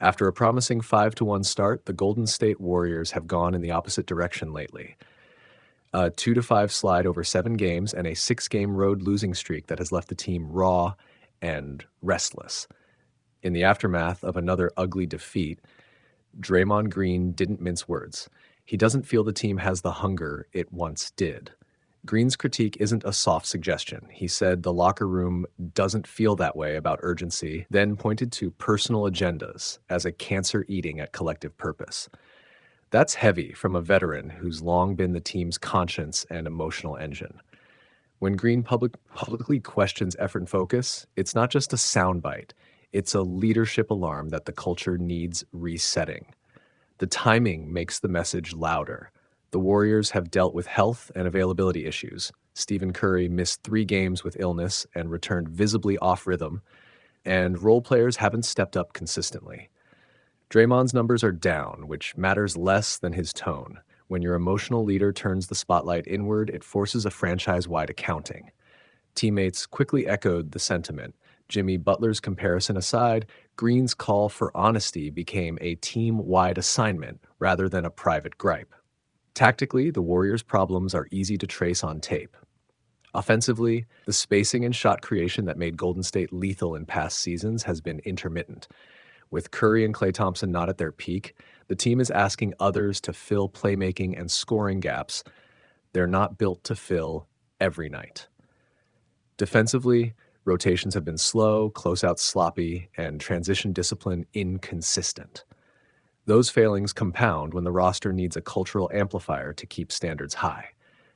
After a promising 5-1 start, the Golden State Warriors have gone in the opposite direction lately. A 2-5 slide over 7 games and a 6-game road losing streak that has left the team raw and restless. In the aftermath of another ugly defeat, Draymond Green didn't mince words. He doesn't feel the team has the hunger it once did. Green's critique isn't a soft suggestion. He said the locker room doesn't feel that way about urgency, then pointed to personal agendas as a cancer eating at collective purpose. That's heavy from a veteran who's long been the team's conscience and emotional engine. When Green publicly questions effort and focus, it's not just a soundbite. It's a leadership alarm that the culture needs resetting. The timing makes the message louder. The Warriors have dealt with health and availability issues. Stephen Curry missed 3 games with illness and returned visibly off rhythm, and role players haven't stepped up consistently. Draymond's numbers are down, which matters less than his tone. When your emotional leader turns the spotlight inward, it forces a franchise-wide accounting. Teammates quickly echoed the sentiment. Jimmy Butler's comparison aside, Green's call for honesty became a team-wide assignment rather than a private gripe. Tactically, the Warriors' problems are easy to trace on tape. Offensively, the spacing and shot creation that made Golden State lethal in past seasons has been intermittent. With Curry and Klay Thompson not at their peak, the team is asking others to fill playmaking and scoring gaps they're not built to fill every night. Defensively, rotations have been slow, closeouts sloppy, and transition discipline inconsistent. Those failings compound when the roster needs a cultural amplifier to keep standards high,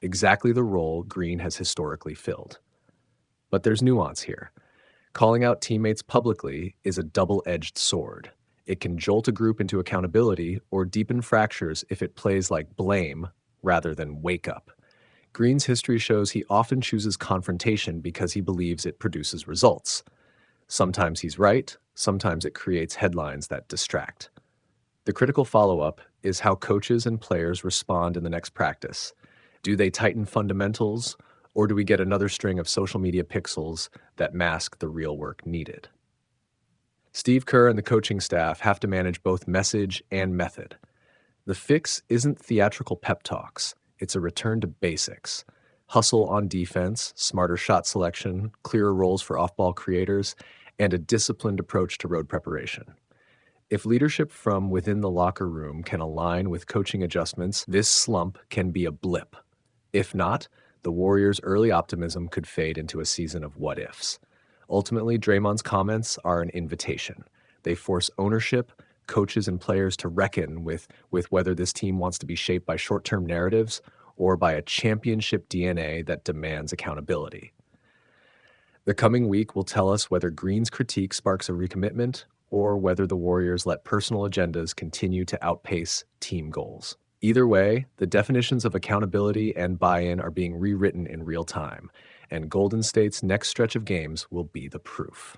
exactly the role Green has historically filled. But there's nuance here. Calling out teammates publicly is a double-edged sword. It can jolt a group into accountability or deepen fractures if it plays like blame rather than wake up. Green's history shows he often chooses confrontation because he believes it produces results. Sometimes he's right, sometimes it creates headlines that distract. The critical follow-up is how coaches and players respond in the next practice. Do they tighten fundamentals, or do we get another string of social media pixels that mask the real work needed? Steve Kerr and the coaching staff have to manage both message and method. The fix isn't theatrical pep talks. It's a return to basics. Hustle on defense, smarter shot selection, clearer roles for off-ball creators, and a disciplined approach to road preparation. If leadership from within the locker room can align with coaching adjustments, this slump can be a blip. If not, the Warriors' early optimism could fade into a season of what-ifs. Ultimately, Draymond's comments are an invitation. They force ownership, coaches, and players to reckon with whether this team wants to be shaped by short-term narratives or by a championship DNA that demands accountability. The coming week will tell us whether Green's critique sparks a recommitment or whether the Warriors let personal agendas continue to outpace team goals. Either way, the definitions of accountability and buy-in are being rewritten in real time, and Golden State's next stretch of games will be the proof.